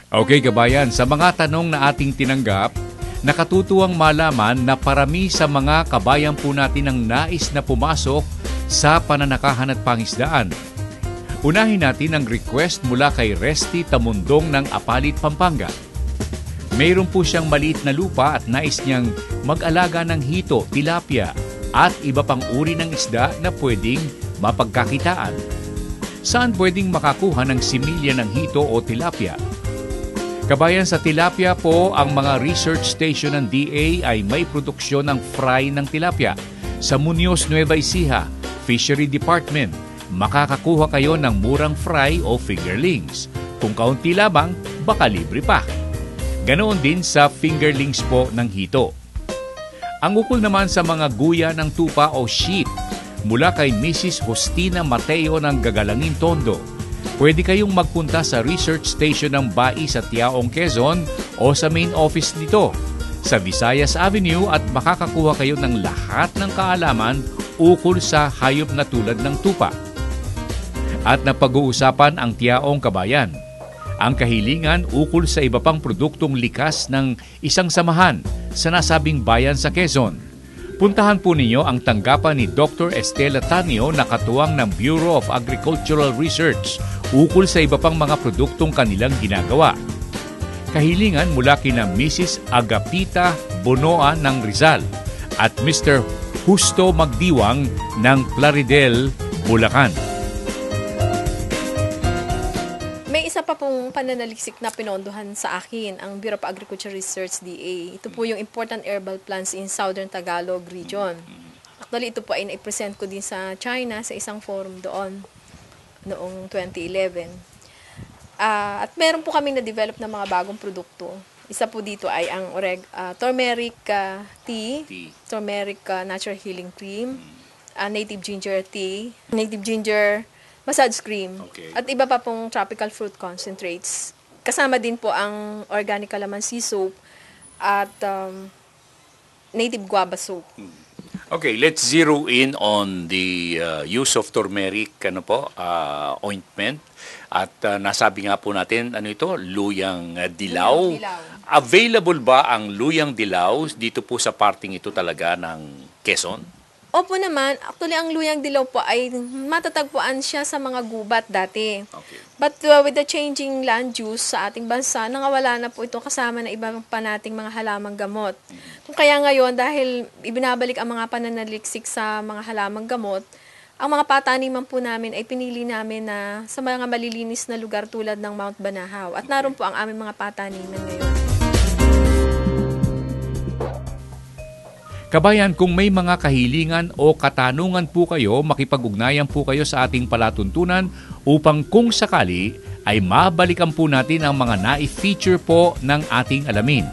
Okay kabayan, sa mga tanong na ating tinanggap, nakatutuwang malaman na parami sa mga kabayan po natin ang nais na pumasok sa pananakahan at pangisdaan. Unahin natin ang request mula kay Resty Tamundong ng Apalit, Pampanga. Mayroon po siyang maliit na lupa at nais niyang mag-alaga ng hito, tilapia at iba pang uri ng isda na pwedeng mapagkakitaan. Saan pwedeng makakuha ng similya ng hito o tilapia? Kabayan, sa tilapia po, ang mga research station ng DA ay may produksyon ng fry ng tilapia. Sa Muñoz, Nueva Ecija, Fishery Department, makakakuha kayo ng murang fry o fingerlings. Kung kaunti lamang, baka libre pa. Ganoon din sa fingerlings po ng hito. Ang ukol naman sa mga guya ng tupa o sheep, mula kay Mrs. Justina Mateo ng Gagalangin, Tondo. Pwede kayong magpunta sa research station ng BAI sa Tiaong, Quezon o sa main office nito sa Visayas Avenue at makakakuha kayo ng lahat ng kaalaman ukol sa hayop na tulad ng tupa. At napag-uusapan ang Tiaong kabayan, ang kahilingan ukol sa iba pang produktong likas ng isang samahan sa nasabing bayan sa Quezon. Puntahan po ninyo ang tanggapan ni Dr. Estela Tanio na katuwang ng Bureau of Agricultural Research ukol sa iba pang mga produktong kanilang ginagawa. Kahilingan mula kina Mrs. Agapita Bonoa ng Rizal at Mr. Justo Magdiwang ng Plaridel, Bulacan. May isa pa pong pananaliksik na pinondohan sa akin, ang Bureau of Agriculture Research, DA. Ito po yung important herbal plants in Southern Tagalog region. Actually, ito po ay na-present ko din sa China sa isang forum doon noong 2011. At meron po kami na-develop na mga bagong produkto. Isa po dito ay ang turmeric tea, turmeric natural healing cream, native ginger tea, native ginger massage cream, at iba pa pong tropical fruit concentrates. Kasama din po ang organic calamansi soap at native guava soap. Okay, let's zero in on the use of turmeric ointment. At nasabi nga po natin, luyang dilaw. Available ba ang luyang dilaw dito po sa parting ito talaga ng Quezon? Opo naman. Actually, ang luyang dilaw po ay matatagpuan siya sa mga gubat dati. Okay. But with the changing land use sa ating bansa, nangawala na po ito kasama na iba pa nating mga halamang gamot. Kaya ngayon, dahil ibinabalik ang mga pananaliksik sa mga halamang gamot, ang mga pataniman po namin ay pinili namin na sa mga malilinis na lugar tulad ng Mount Banahaw. At naroon po ang aming mga pataniman ngayon. Kabayan, kung may mga kahilingan o katanungan po kayo, makipag-ugnayan po kayo sa ating palatuntunan upang kung sakali ay mabalikan po natin ang mga na-feature po ng ating alamin.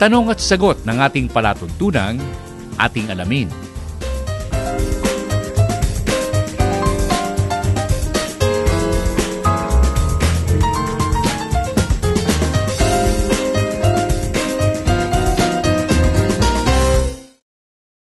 Tanong at sagot ng ating palatuntunang ating alamin.